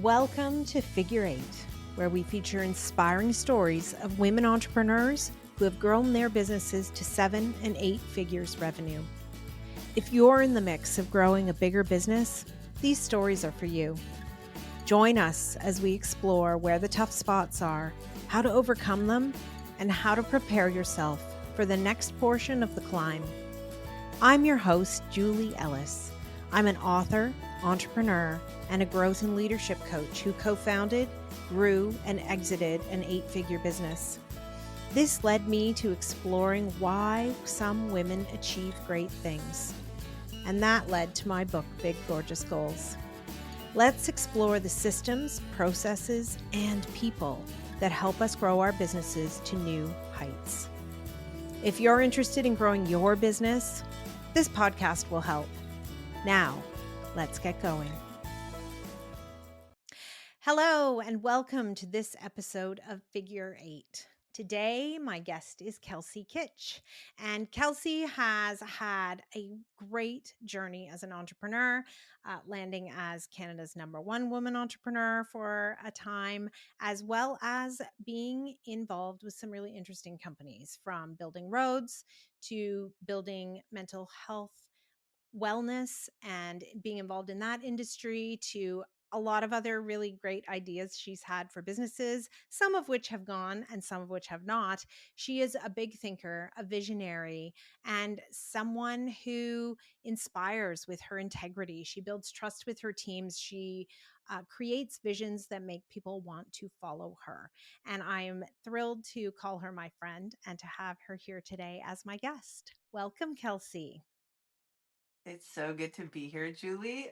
Welcome to Figure Eight, where we feature inspiring stories of women entrepreneurs who have grown their businesses to 7 and 8 figures revenue. If you're in the mix of growing a bigger business, these stories are for you. Join us as we explore where the tough spots are, how to overcome them, and how to prepare yourself for the next portion of the climb. I'm your host, Julie Ellis. I'm an author, entrepreneur, and a growth and leadership coach who co founded, grew, and exited an 8-figure business. This led me to exploring why some women achieve great things. And that led to my book, Big Gorgeous Goals. Let's explore the systems, processes, and people that help us grow our businesses to new heights. If you're interested in growing your business, this podcast will help. Now, let's get going. Hello, and welcome to this episode of Figure Eight. Today, my guest is Kelsey Kitsch, and Kelsey has had a great journey as an entrepreneur, landing as Canada's #1 woman entrepreneur for a time, as well as being involved with some really interesting companies, from building roads to building mental health wellness and being involved in that industry, to a lot of other really great ideas she's had for businesses, some of which have gone and some of which have not. She is a big thinker, a visionary, and someone who inspires with her integrity. She builds trust with her teams. She creates visions that make people want to follow her. And I am thrilled to call her my friend and to have her here today as my guest. Welcome, Kelsey. It's so good to be here, Julie.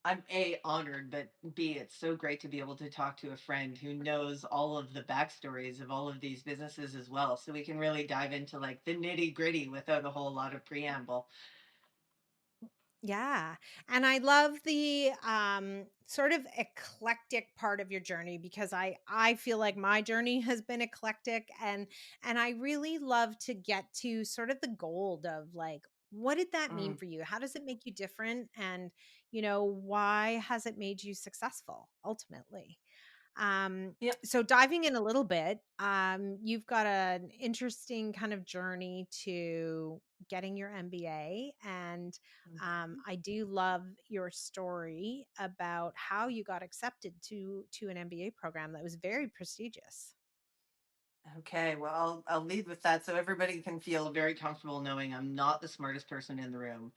I'm A, honored, but B, it's so great to be able to talk to a friend who knows all of the backstories of all of these businesses as well. So we can really dive into like the nitty-gritty without a whole lot of preamble. Yeah. And I love the sort of eclectic part of your journey, because I feel like my journey has been eclectic, and I really love to get to sort of the gold of, like, what did that mean Mm. for you? How does it make you different? And, why has it made you successful ultimately? Um, Yeah. so diving in a little bit, you've got an interesting kind of journey to getting your MBA, and Mhm. I do love your story about how you got accepted to an MBA program that was very prestigious. Okay, well, I'll lead with that so everybody can feel very comfortable knowing I'm not the smartest person in the room.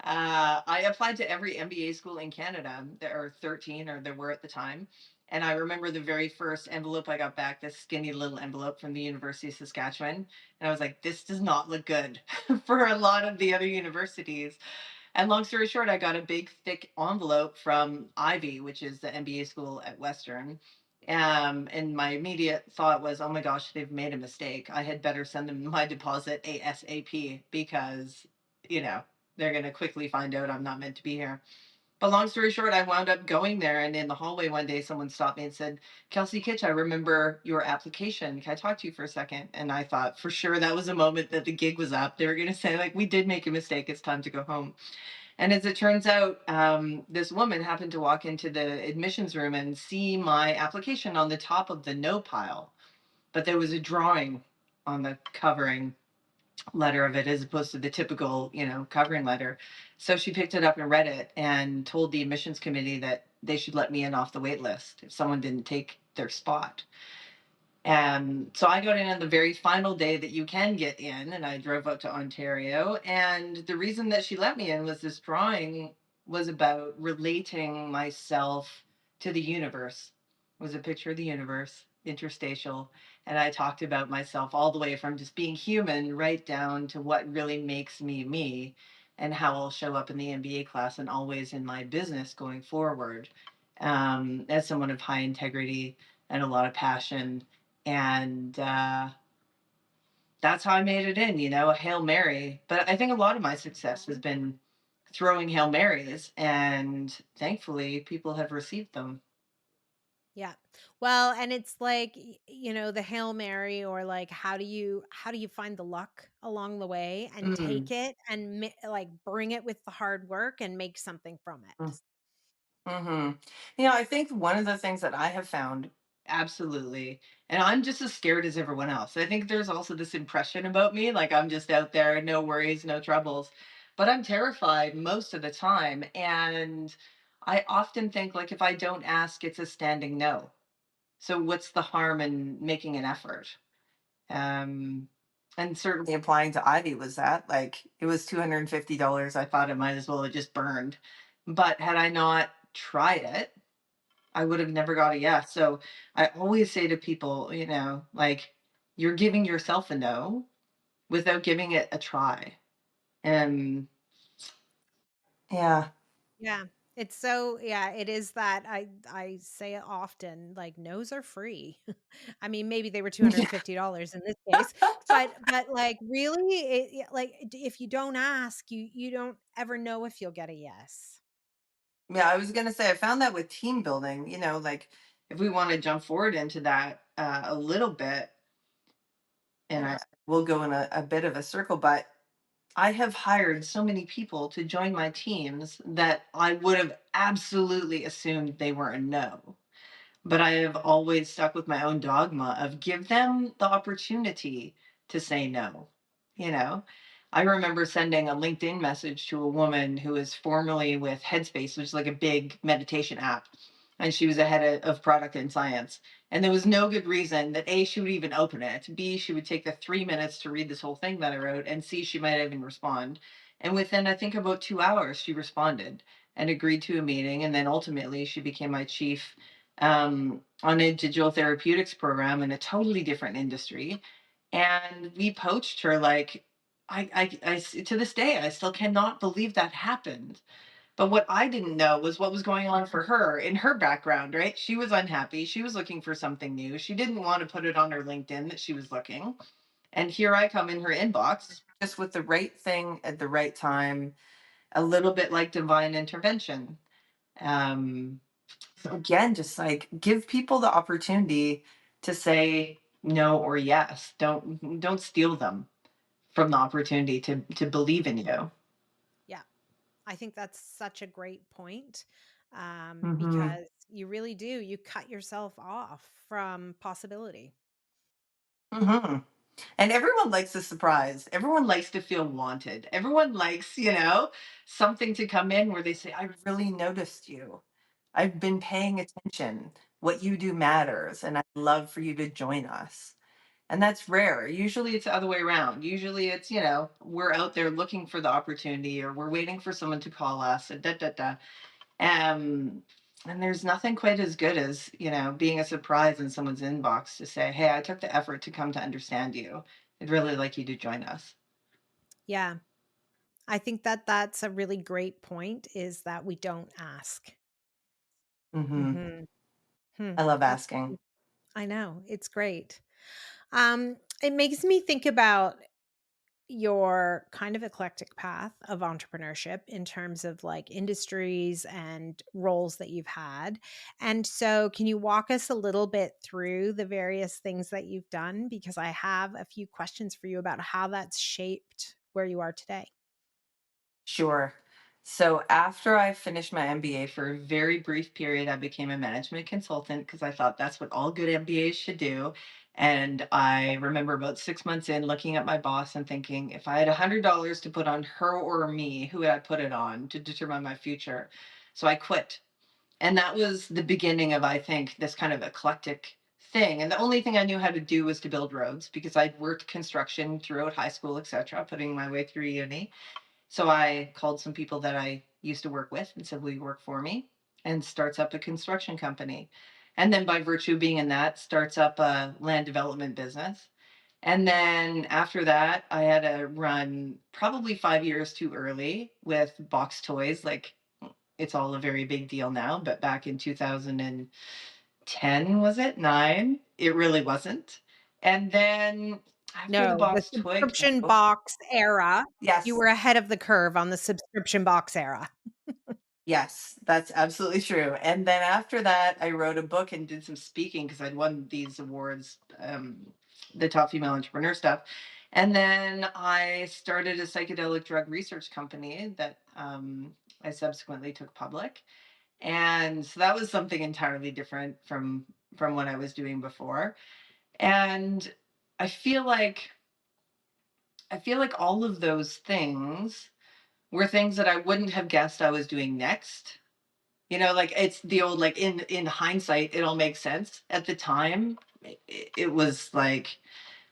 I applied to every MBA school in Canada. There are 13, or there were at the time. And I remember the very first envelope I got back, this skinny little envelope from the University of Saskatchewan. And I was like, this does not look good for a lot of the other universities. And long story short, I got a big, thick envelope from Ivy, which is the MBA school at Western. And my immediate thought was, oh my gosh, they've made a mistake. I had better send them my deposit ASAP because, you know, they're going to quickly find out I'm not meant to be here. But long story short, I wound up going there. And in the hallway one day, someone stopped me and said, Kelsey Kitsch, I remember your application. Can I talk to you for a second? And I thought for sure that was a moment that the gig was up. They were going to say, like, we did make a mistake. It's time to go home. And as it turns out, this woman happened to walk into the admissions room and see my application on the top of the no pile. But there was a drawing on the covering letter of it as opposed to the typical, covering letter. So she picked it up and read it and told the admissions committee that they should let me in off the wait list if someone didn't take their spot. And so I got in on the very final day that you can get in, and I drove up to Ontario. And the reason that she let me in was this drawing was about relating myself to the universe. It was a picture of the universe, interstitial. And I talked about myself all the way from just being human right down to what really makes me me and how I'll show up in the MBA class and always in my business going forward, as someone of high integrity and a lot of passion, and that's how I made it in, a Hail Mary. But I think a lot of my success has been throwing Hail Marys, and thankfully, people have received them. Yeah. Well, and it's like, the Hail Mary, or like, how do you find the luck along the way and Mm. take it and like bring it with the hard work and make something from it. Hmm. I think one of the things that I have found, absolutely, and I'm just as scared as everyone else. I think there's also this impression about me, like I'm just out there, no worries, no troubles. But I'm terrified most of the time. And I often think, like, if I don't ask, it's a standing no. So what's the harm in making an effort? Um, and certainly applying to Ivy was that. Like, it was $250. I thought it might as well have just burned. But had I not tried it, I would have never got a yes. So I always say to people, like, you're giving yourself a no without giving it a try. And yeah. Yeah. It's so yeah, it is that I say it often, like no's are free. I mean, maybe they were $250 in this case, but like really like if you don't ask, you don't ever know if you'll get a yes. Yeah, I was gonna say I found that with team building, like if we want to jump forward into that a little bit, and I will go in a bit of a circle, but I have hired so many people to join my teams that I would have absolutely assumed they were a no. But I have always stuck with my own dogma of give them the opportunity to say no. You know, I remember sending a LinkedIn message to a woman who was formerly with Headspace, which is like a big meditation app. And she was a head of product and science. And there was no good reason that A, she would even open it. B, she would take the 3 minutes to read this whole thing that I wrote. And C, she might even respond. And within, I think, about 2 hours, she responded and agreed to a meeting. And then ultimately, she became my chief on a digital therapeutics program in a totally different industry. And we poached her like, to this day, I still cannot believe that happened. But what I didn't know was what was going on for her in her background, right? She was unhappy. She was looking for something new. She didn't want to put it on her LinkedIn that she was looking. And here I come in her inbox just with the right thing at the right time, a little bit like divine intervention. Um, so again, just like give people the opportunity to say no or yes. Don't steal them from the opportunity to believe in you. Yeah. I think that's such a great point, Hmm. because you really do. You cut yourself off from possibility. Hmm. And everyone likes a surprise. Everyone likes to feel wanted. Everyone likes, something to come in where they say, I really noticed you. I've been paying attention. What you do matters, and I'd love for you to join us. And that's rare. Usually it's the other way around. Usually it's, we're out there looking for the opportunity or we're waiting for someone to call us and da da da. Um, and there's nothing quite as good as, being a surprise in someone's inbox to say, hey, I took the effort to come to understand you. I'd really like you to join us. Yeah. I think that that's a really great point is that we don't ask. Hmm. Mhm. Hmm. I love That's asking. I know. It's great. It makes me think about your kind of eclectic path of entrepreneurship in terms of like industries and roles that you've had. And so, can you walk us a little bit through the various things that you've done? Because I have a few questions for you about how that's shaped where you are today. Sure. So after I finished my MBA for a very brief period, I became a management consultant because I thought that's what all good MBAs should do. And I remember about 6 months in looking at my boss and thinking, if I had $100 to put on her or me, who would I put it on to determine my future? So I quit. And that was the beginning of, I think, this kind of eclectic thing. And the only thing I knew how to do was to build roads because I'd worked construction throughout high school, etc., putting my way through uni. So I called some people that I used to work with and said, will you work for me? And starts up a construction company. And then by virtue of being in that, starts up a land development business. And then after that, I had to run probably 5 years too early with box toys. Like it's all a very big deal now, but back in 2010, was it? Nine? It really wasn't. And then after the No, the box toy, subscription box era, you yes, were ahead of the curve on the subscription box era. yes, that's absolutely true. And then after that, I wrote a book and did some speaking because I'd won these awards, the top female entrepreneur stuff. And then I started a psychedelic drug research company that I subsequently took public. And so that was something entirely different from what I was doing before. And I feel like I feel like all of those things were things that I wouldn't have guessed I was doing next. Like it's the old, like, in hindsight, it all makes sense. At the time, it was like,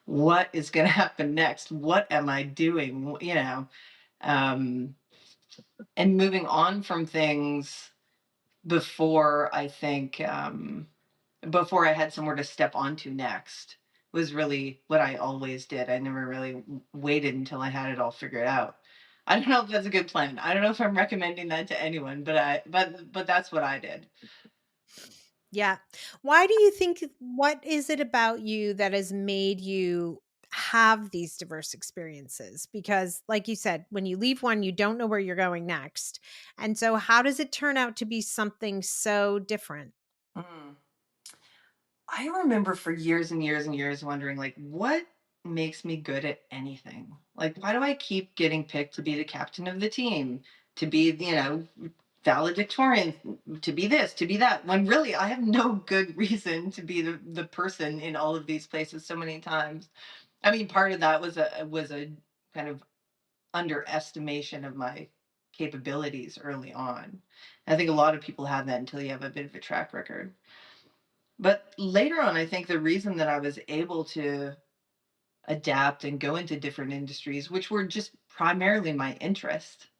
what is going to happen next? What am I doing? Um, and moving on from things before I think before I had somewhere to step onto next was really what I always did. I never really waited until I had it all figured out. I don't know if that's a good plan. I don't know if I'm recommending that to anyone, but that's what I did. Yeah. Why do you think what is it about you that has made you have these diverse experiences? Because like you said, when you leave one, you don't know where you're going next. And so how does it turn out to be something so different? Mm. I remember for years and years and years wondering, like, what makes me good at anything? Like, why do I keep getting picked to be the captain of the team, to be, valedictorian, to be this, to be that, when really I have no good reason to be the person in all of these places so many times. I mean, part of that was a kind of underestimation of my capabilities early on. I think a lot of people have that until you have a bit of a track record. But later on, I think the reason that I was able to adapt and go into different industries, which were just primarily my interest,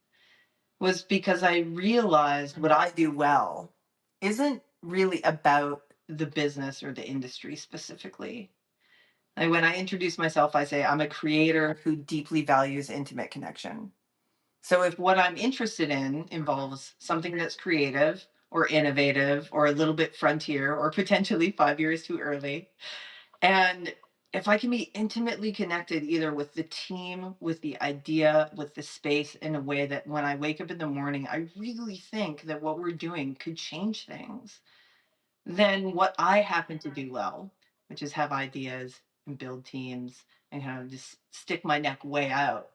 was because I realized what I do well isn't really about the business or the industry specifically. Like when I introduce myself, I say I'm a creator who deeply values intimate connection. So if what I'm interested in involves something that's creative or innovative or a little bit frontier or potentially 5 years too early, and if I can be intimately connected either with the team, with the idea, with the space in a way that when I wake up in the morning, I really think that what we're doing could change things, then what I happen to do well, which is have ideas and build teams and kind of just stick my neck way out,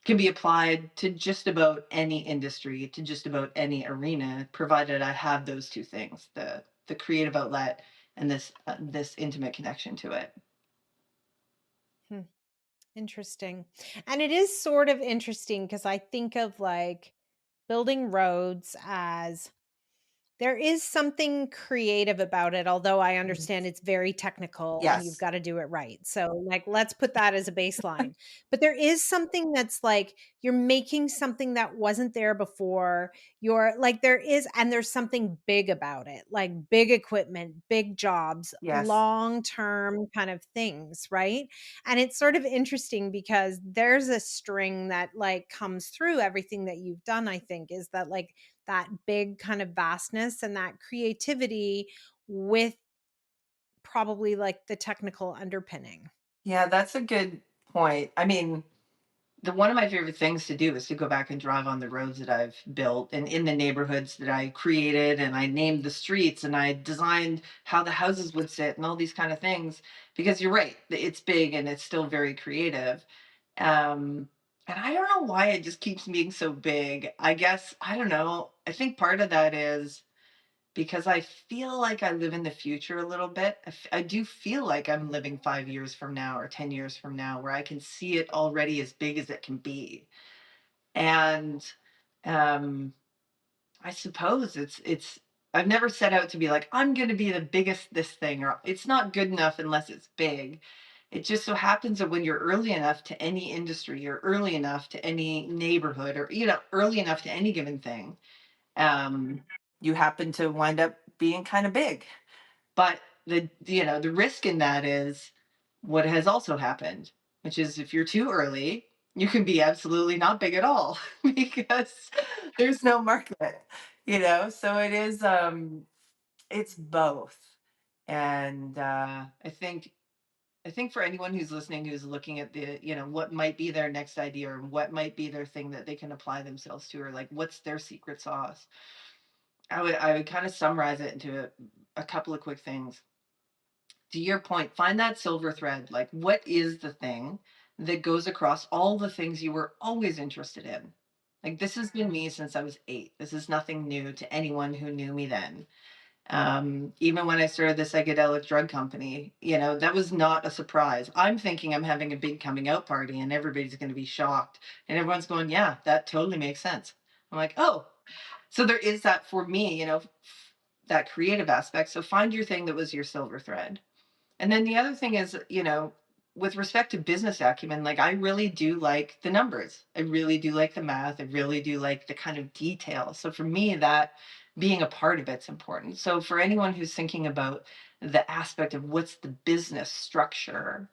can be applied to just about any industry, to just about any arena, provided I have those two things, the creative outlet and this intimate connection to it. Hmm, interesting. And it is sort of interesting because I think of like building roads as there is something creative about it, although I Mhm. understand it's very technical and you've Yes. gotta do it right. So, like, let's put that as a baseline. But there is something that's like you're making something that wasn't there before. You're like there is and there's something big about it, like big equipment, big jobs, Yes. long-term kind of things, right? And it's sort of interesting because there's a string that, like, comes through everything that you've done, I think, is that, like, that big kind of vastness and that creativity with probably like the technical underpinning. Yeah, that's a good point. I mean, the one of my favorite things to do is to go back and drive on the roads that I've built and in the neighborhoods that I created, and I named the streets and I designed how the houses would sit and all these kind of things, because you're right, it's big and it's still very creative. Um and I don't know why it just keeps being so big. I guess I don't know. I think part of that is because I feel like I live in the future a little bit. I do feel like I'm living 5 years from now or 10 years from now, where I can see it already as big as it can be. And um, I suppose I've never set out to be like, I'm going to be the biggest this thing, or it's not good enough unless it's big. It just so happens that when you're early enough to any industry or early enough to any neighborhood or, early enough to any given thing, um, you happen to wind up being kind of big. But the risk in that is what has also happened, which is if you're too early, you can be absolutely not big at all because there's no market. So it's both. And I think for anyone who's listening who's looking at what might be their next idea or what might be their thing that they can apply themselves to, or like what's their secret sauce, I would kind of summarize it into a couple of quick things. To your point, find that silver thread. Like, what is the thing that goes across all the things you were always interested in? Like, this has been me since I was 8. This is nothing new to anyone who knew me then. Even when I started the psychedelic drug company, that was not a surprise. I'm thinking I'm having a big coming out party and everybody's going to be shocked. And everyone's going, yeah, that totally makes sense. I'm like, oh, so there is that for me, that creative aspect. So find your thing that was your silver thread. And then the other thing is, with respect to business acumen, like I really do like the numbers. I really do like the math. I really do like the kind of detail. So for me, that being a part of it's important. So for anyone who's thinking about the aspect of what's the business structure,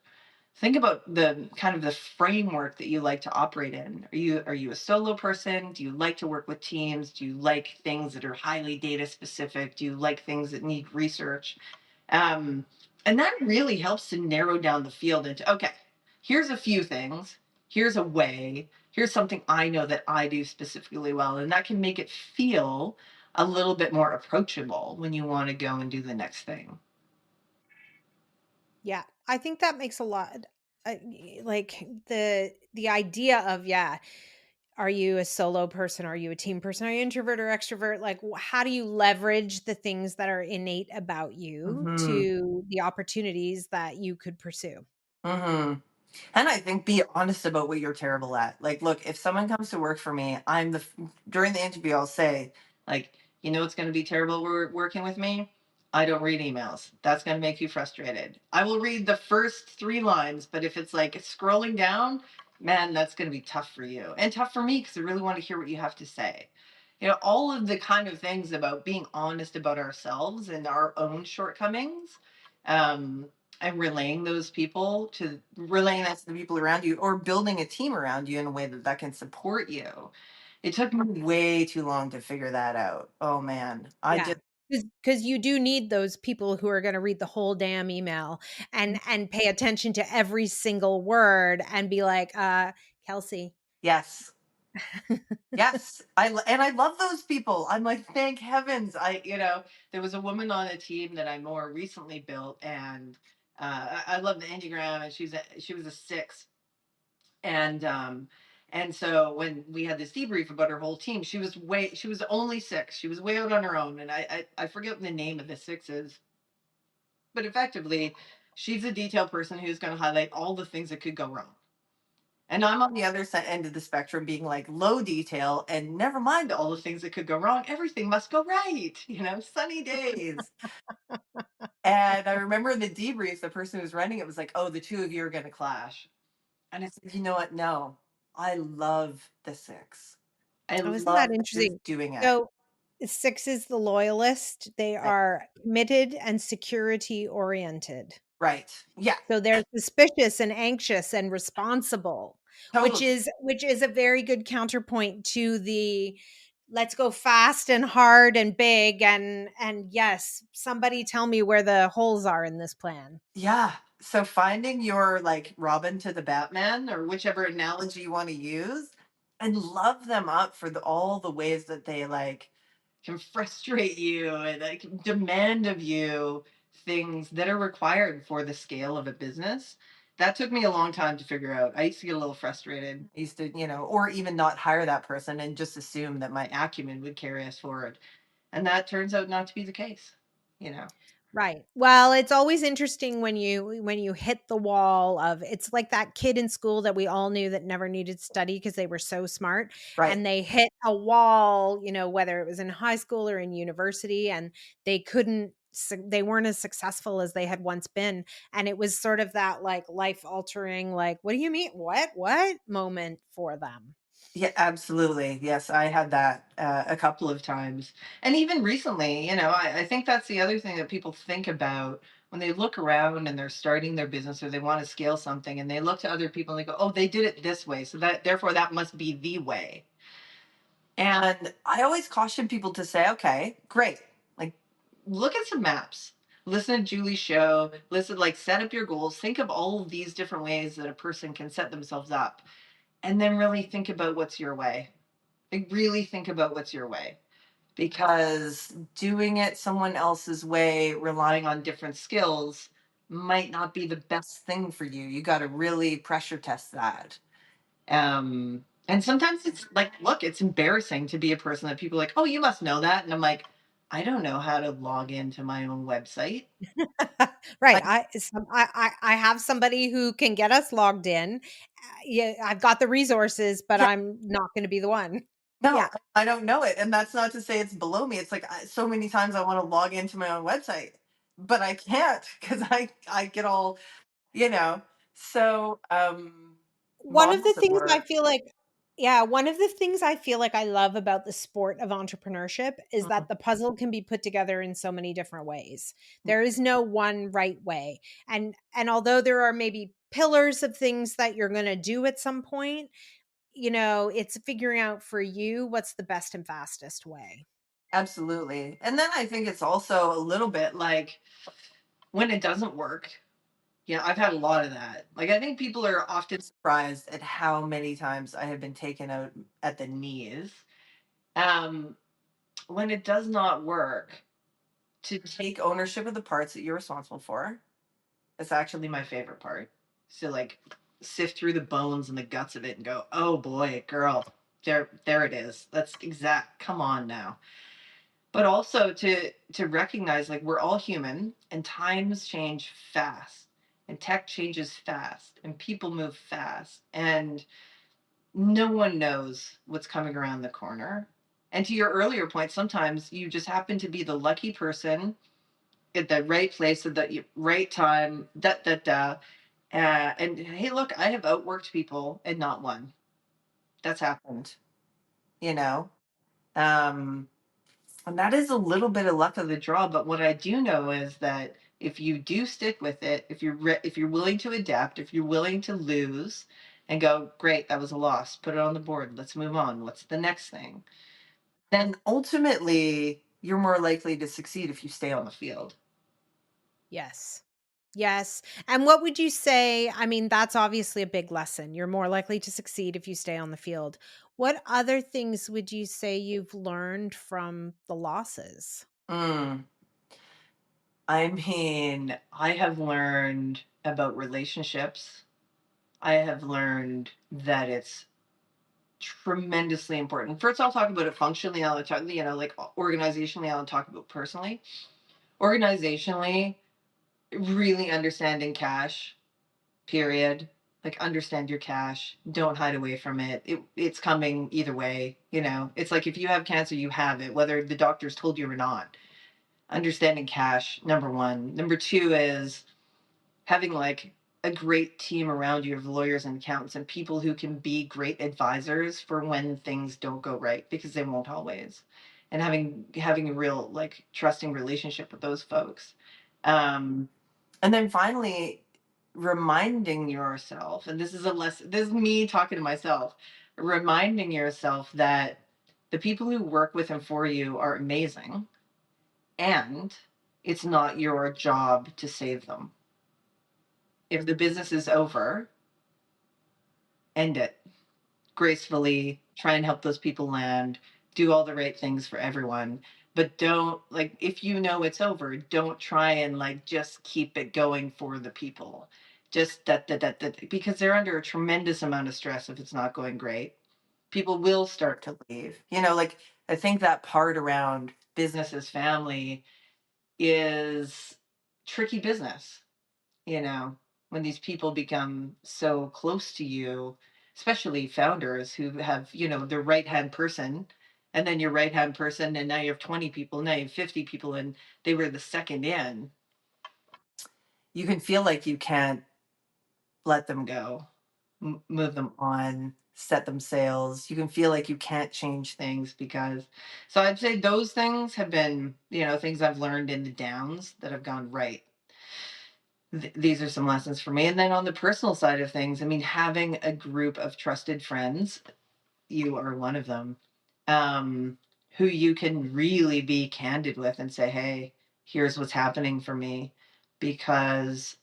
think about the kind of the framework that you like to operate in. Are you a solo person? Do you like to work with teams? Do you like things that are highly data specific? Do you like things that need research? Um, and that really helps to narrow down the field into, okay, here's a few things, here's a way, here's something I know that I do specifically well. And that can make it feel a little bit more approachable when you want to go and do the next thing. Yeah, I think that makes a lot like the idea of, yeah, are you a solo person? Are you a team person? Are you introvert or extrovert? Like, how do you leverage the things that are innate about you Hmm. to the opportunities that you could pursue? Hmm. And I think be honest about what you're terrible at. Like, look, if someone comes to work for me, during the interview, I'll say, like, it's going to be terrible working with me. I don't read emails. That's going to make you frustrated. I will read the first 3 lines, but if it's like scrolling down, man, that's going to be tough for you and tough for me because I really want to hear what you have to say. All of the kind of things about being honest about ourselves and our own shortcomings. Um, and relaying that to the people around you, or building a team around you in a way that can support you. It took me way too long to figure that out. Oh man, I Yeah. just Because you do need those people who are going to read the whole damn email and pay attention to every single word and be like, Kelsey. yes. Yes, and I love those people. I'm like, thank heavens. There was a woman on a team that I more recently built, and I love the Enneagram, and she was a 6. And so when we had this debrief about her whole team, she was only 6. She was way out on her own. And I forget what the name of the 6 is, but effectively, she's a detail person who's going to highlight all the things that could go wrong. And I'm on the other side end of the spectrum being like low detail and never mind all the things that could go wrong. Everything must go right, sunny days. And I remember the debrief, the person who was running it was like, oh, the two of you are going to clash. And I said, you know what? No, I love the 6. I Oh, isn't that love just interesting? doing it. So 6 is the loyalist. They Right. are committed and security oriented. Right. Yeah. So they're suspicious and anxious and responsible, which Totally. is a very good counterpoint to the let's go fast and hard and big and yes, somebody tell me where the holes are in this plan. Yeah. So finding your like Robin to the Batman, or whichever analogy you want to use, and love them up for all the ways that they like can frustrate you and like demand of you things that are required for the scale of a business. That took me a long time to figure out. I used to get a little frustrated. I used to, or even not hire that person and just assume that my acumen would carry us forward. And that turns out not to be the case, you know. Right. Well, it's always interesting when you hit the wall of it's like that kid in school that we all knew that never needed to study because they were so smart Right. and they hit a wall, whether it was in high school or in university and they weren't as successful as they had once been and it was sort of that like life altering like what do you mean what moment for them. Yeah, absolutely. Yes, I had that a couple of times. And even recently, I think that's the other thing that people think about when they look around and they're starting their business or they want to scale something and they look to other people and they go, oh, they did it this way. So therefore that must be the way. And I always caution people to say, okay, great. Like, look at some maps. Listen to Julie's show. Listen, like, set up your goals. Think of all of these different ways that a person can set themselves up. And then really think about what's your way. Like, really think about what's your way. Because doing it someone else's way, relying on different skills, might not be the best thing for you. You got to really pressure test that. And sometimes it's like, look, it's embarrassing to be a person that people are like, oh, you must know that. And I'm like, I don't know how to log into my own website. Right, Like, I have somebody who can get us logged in. Yeah, I've got the resources, but yeah, I'm not gonna be the one. no, Yeah. I don't know it. And that's not to say it's below me. It's like so many times I want to log into my own website, but I can't because I get all, you know, so One mom of the doesn't things I work. feel like Yeah, one of the things I feel like I love about the sport of entrepreneurship is that the puzzle can be put together in so many different ways. There is no one right way. And although there are maybe pillars of things that you're going to do at some point, it's figuring out for you what's the best and fastest way. Absolutely. And then I think it's also a little bit like when it doesn't work. Yeah, I've had a lot of that. Like, I think people are often surprised at how many times I have been taken out at the knees. Um, when it does not work, to take ownership of the parts that you're responsible for. That's actually my favorite part. So, like, sift through the bones and the guts of it and go, oh boy, girl, there it is. That's exact. Come on now. But also to recognize like we're all human and times change fast and tech changes fast and people move fast and no one knows what's coming around the corner. And to your earlier point, sometimes you just happen to be the lucky person at the right place at the right time. And hey, look, I have outworked people and not one. That's happened, you know. Um, And that is a little bit of luck of the draw, but what I do know is that if you do stick with it, if you're willing to adapt, if you're willing to lose and go, great, that was a loss, put it on the board, let's move on. What's the next thing? Then ultimately, you're more likely to succeed if you stay on the field. Yes. Yes. And what would you say? I mean, that's obviously a big lesson. You're more likely to succeed if you stay on the field. What other things would you say you've learned from the losses? Mm. I mean, I have learned about relationships. I have learned that it's tremendously important. First, I'll talk about it functionally. I'll talk, like organizationally, I'll talk about personally. Organizationally, really understanding cash, period. Like understand your cash. Don't hide away from it. It's coming either way. It's like if you have cancer, you have it, whether the doctors told you or not. Understanding cash, number one. Number two is having like a great team around you of lawyers and accountants and people who can be great advisors for when things don't go right because they won't always, and having a real like trusting relationship with those folks. Um, and then finally reminding yourself, and this is a lesson, this is me talking to myself, reminding yourself that the people who work with and for you are amazing, and it's not your job to save them. If the business is over, end it gracefully, try and help those people land, do all the right things for everyone. But don't, like, if you know it's over, don't try and like just keep it going for the people. Just that because they're under a tremendous amount of stress if it's not going great. People will start to leave. Like I think that part around business as family is tricky business, you know, when these people become so close to you, especially founders who have, their right hand person, and then your right hand person, and now you have 20 people, now you have 50 people, and they were the second in. You can feel like you can't let them go, move them on, set them sails. You can feel like you can't change things because, so I'd say those things have been, things I've learned in the downs that have gone right. These are some lessons for me. And then on the personal side of things, I mean, having a group of trusted friends, you are one of them, who you can really be candid with and say, hey, here's what's happening for me. Because,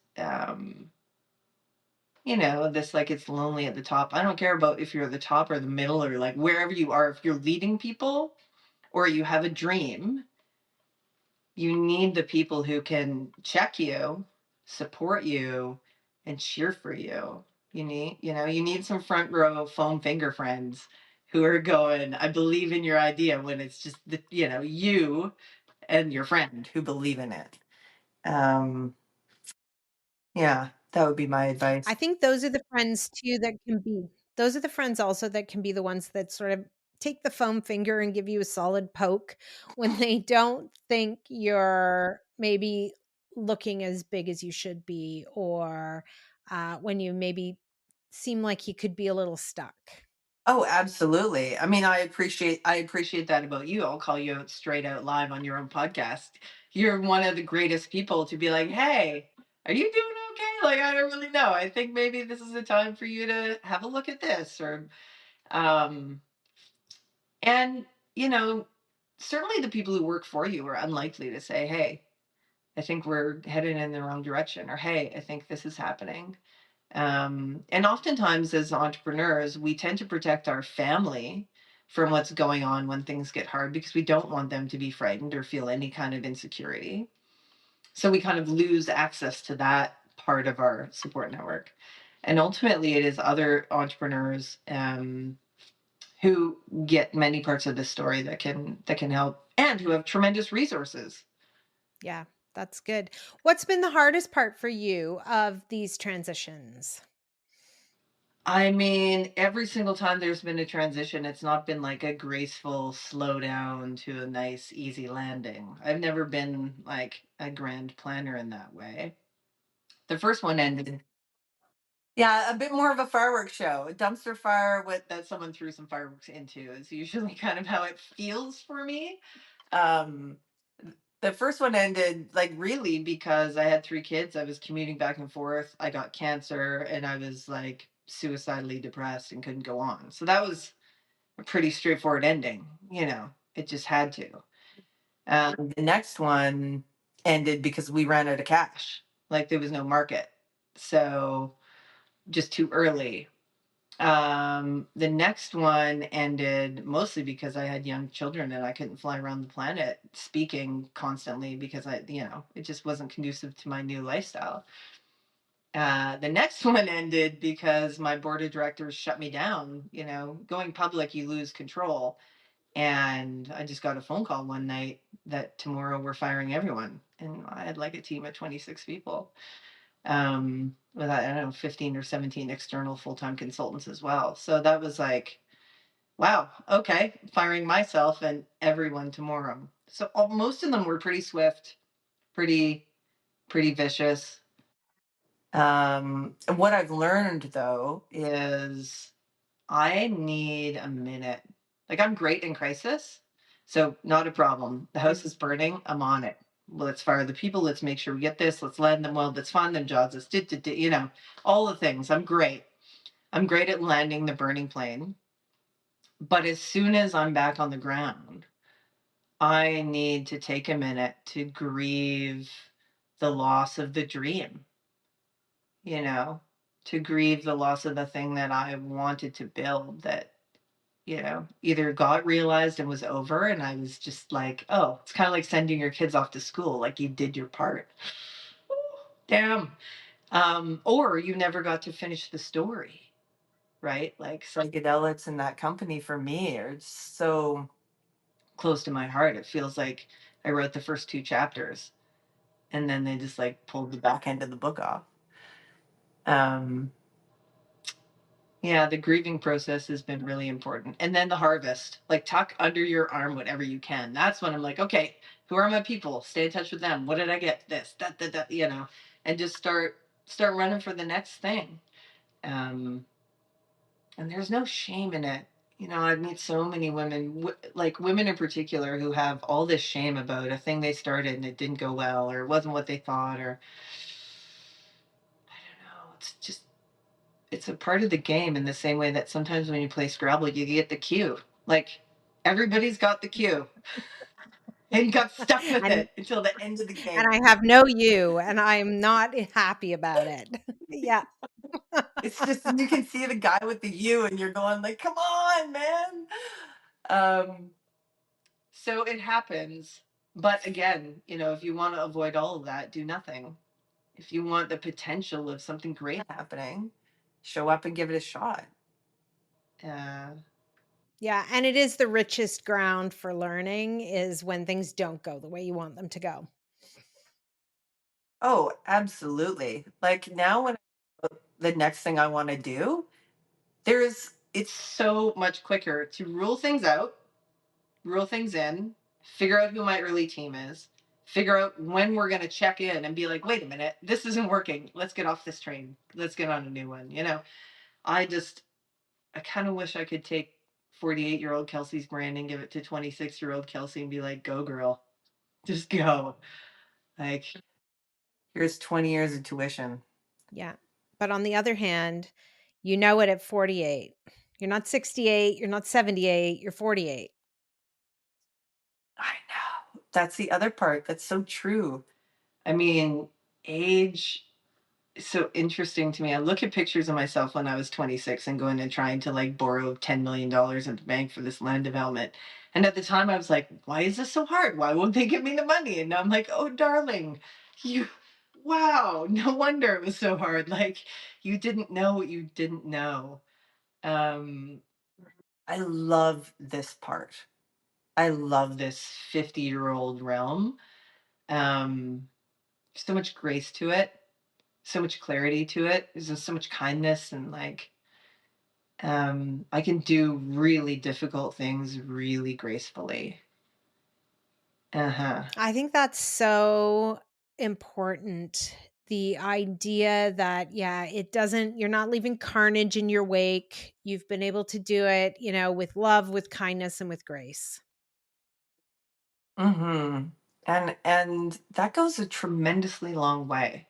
this like it's lonely at the top. I don't care about if you're at the top or the middle or like wherever you are. If you're leading people or you have a dream, you need the people who can check you, support you, and cheer for you. You need some front row foam finger friends who are going, I believe in your idea, when it's just you and your friend who believe in it. Yeah, that would be my advice. I think those are the friends too that can be those are the friends also that can be the ones that sort of take the foam finger and give you a solid poke when they don't think you're maybe looking as big as you should be, or when you maybe seem like you could be a little stuck. Oh, absolutely. I mean, I appreciate that about you. I'll call you out straight out live on your own podcast. You're one of the greatest people to be like, "Hey, are you doing okay? Like, I don't really know. I think maybe this is a time for you to have a look at this." Or um and you know, certainly the people who work for you are unlikely to say, "Hey, I think we're headed in the wrong direction," or "Hey, I think this is happening." And oftentimes, as entrepreneurs, we tend to protect our family from what's going on when things get hard because we don't want them to be frightened or feel any kind of insecurity. So we kind of lose access to that part of our support network. And ultimately, it is other entrepreneurs who get many parts of the story that can help and who have tremendous resources. Yeah, that's good. What's been the hardest part for you of these transitions? I mean, every single time there's been a transition, it's not been like a graceful slow down to a nice, easy landing. I've never been like a grand planner in that way. The first one ended. Yeah, a bit more of a fireworks show. A dumpster fire with that someone threw some fireworks into is usually kind of how it feels for me. Um, the first one ended like really because I had 3 kids. I was commuting back and forth. I got cancer and I was like suicidally depressed and couldn't go on. So that was a pretty straightforward ending. It just had to. The next one ended because we ran out of cash. Like there was no market. So just too early. The next one ended mostly because I had young children and I couldn't fly around the planet speaking constantly because it just wasn't conducive to my new lifestyle. The next one ended because my board of directors shut me down. Going public, you lose control. And I just got a phone call one night that tomorrow we're firing everyone. And I had like a team of 26 people, with I don't know 15 or 17 external full-time consultants as well. So that was like, wow, okay, firing myself and everyone tomorrow. So most of them were pretty swift, pretty pretty vicious. What I've learned though is I need a minute. Like I'm great in crisis, so not a problem. The house is burning. I'm on it. Well, let's fire the people. Let's make sure we get this. Let's land them well. Let's find them jobs. Let's all the things. I'm great. I'm great at landing the burning plane. But as soon as I'm back on the ground, I need to take a minute to grieve the loss of the dream, you know, to grieve the loss of the thing that I wanted to build that either got realized and was over, and I was just like, oh, it's kind of like sending your kids off to school, like you did your part. Damn. Or you never got to finish the story, right? Like psychedelics and that company for me are so close to my heart. It feels like I wrote the first 2 chapters and then they just like pulled the back end of the book off. Um, Yeah, the grieving process has been really important. And then the harvest, like tuck under your arm whatever you can. That's when I'm like, okay, who are my people? Stay in touch with them. What did I get? This, that, and just start running for the next thing. Um, and there's no shame in it. I meet so many women, like women in particular, who have all this shame about a thing they started and it didn't go well, or it wasn't what they thought, or I don't know. It's a part of the game in the same way that sometimes when you play Scrabble, you get the cue. Like everybody's got the cue and got stuck with And it until the end of the and game. I have no you, and I'm not happy about it. Yeah. It's just you can see the guy with the U and you're going like, come on, man. Um, so it happens. But again, if you want to avoid all of that, do nothing. If you want the potential of something great happening, show up and give it a shot. Uh, Yeah, and it is the richest ground for learning is when things don't go the way you want them to go. oh, absolutely. Like now when the next thing I want to do, it's so much quicker to rule things out, rule things in, figure out who my early team is, figure out when we're going to check in and be like, wait a minute, this isn't working. Let's get off this train. Let's get on a new one. I just, I kind of wish I could take 48-year-old Kelsey's brain and give it to 26-year-old Kelsey and be like, go girl, just go. Like, here's 20 years of tuition. Yeah. But on the other hand, you know it at 48. You're not 68, you're not 78, you're 48. I know. That's the other part. That's so true. I mean, age is so interesting to me. I look at pictures of myself when I was 26 and going and trying to like borrow $10 million at the bank for this land development. And at the time I was like, why is this so hard? Why won't they give me the money? And now I'm like, oh, darling, you, wow, no wonder it was so hard. Like you didn't know what you didn't know. Um, I love this part. I love this 50-year-old realm. Um, so much grace to it, so much clarity to it. There's just so much kindness and like I can do really difficult things really gracefully. Uh-huh. I think that's so important. The idea that, yeah, you're not leaving carnage in your wake. You've been able to do it, with love, with kindness, and with grace. Mm-hmm. And that goes a tremendously long way.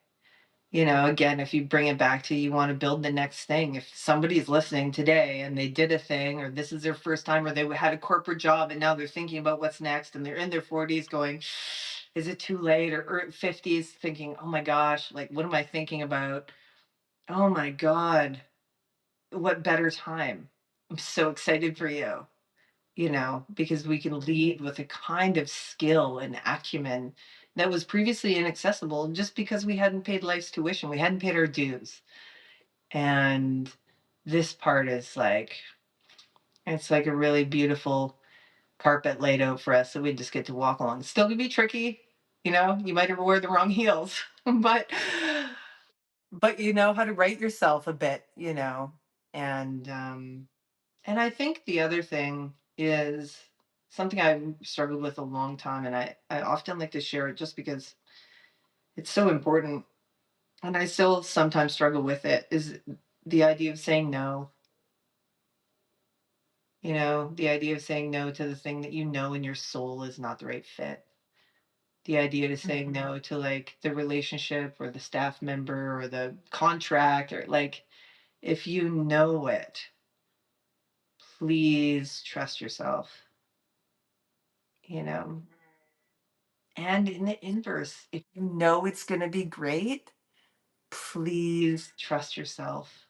Again, if you bring it back to you want to build the next thing, if somebody's listening today and they did a thing, or this is their first time, or they had a corporate job and now they're thinking about what's next, and they're in their 40s going, is it too late? Or 50s thinking, oh my gosh, like, what am I thinking about? Oh my God, what better time? I'm so excited for you, because we can lead with a kind of skill and acumen that was previously inaccessible just because we hadn't paid life's tuition. We hadn't paid our dues. And this part is like, it's like a really beautiful carpet laid out for us. So we just get to walk along. It's still gonna be tricky. You might have wore the wrong heels, but you know how to right yourself a bit, and I think the other thing is something I've struggled with a long time, and I often like to share it just because it's so important. And I still sometimes struggle with it is the idea of saying no. The idea of saying no to the thing that you know in your soul is not the right fit. The idea of saying no to like the relationship or the staff member or the contract or like, if you know it, please trust yourself, you know. And in the inverse, if you know it's going to be great, please trust yourself.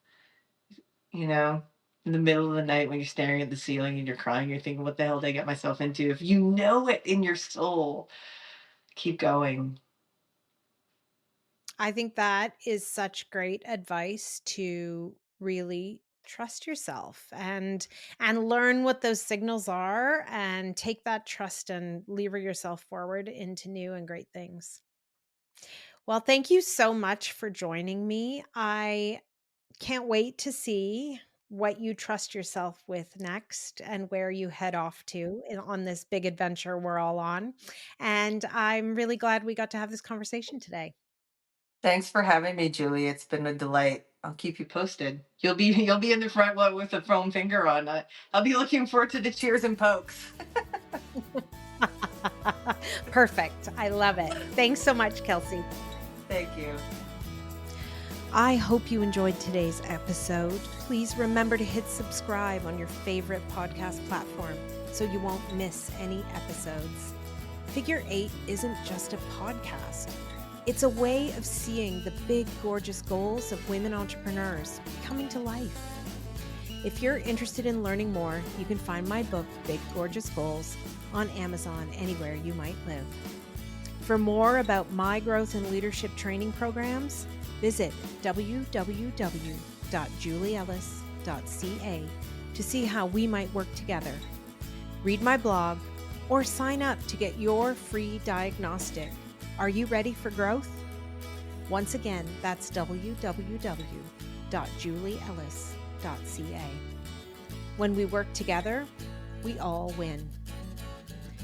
You know, in the middle of the night when you're staring at the ceiling and you're crying, you're thinking, what the hell did I get myself into? If you know it in your soul, keep going. I think that is such great advice to really trust yourself and learn what those signals are and take that trust and lever yourself forward into new and great things. Well, thank you so much for joining me. I can't wait to see what you trust yourself with next and where you head off to on this big adventure we're all on. And I'm really glad we got to have this conversation today. Thanks for having me, Julie. It's been a delight. I'll keep you posted. You'll be in the front row with a foam finger on. I'll be looking forward to the cheers and pokes. Perfect. I love it. Thanks so much, Kelsey. Thank you. I hope you enjoyed today's episode. Please remember to hit subscribe on your favorite podcast platform so you won't miss any episodes. Figure 8 isn't just a podcast. It's a way of seeing the big, gorgeous goals of women entrepreneurs coming to life. If you're interested in learning more, you can find my book, Big Gorgeous Goals, on Amazon anywhere you might live. For more about my growth and leadership training programs, visit www.untitled.com. www.julieellis.ca to see how we might work together. Read my blog or sign up to get your free diagnostic. Are you ready for growth? Once again, that's www.julieellis.ca. When we work together, we all win.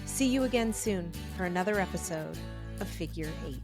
See you again soon for another episode of Figure 8.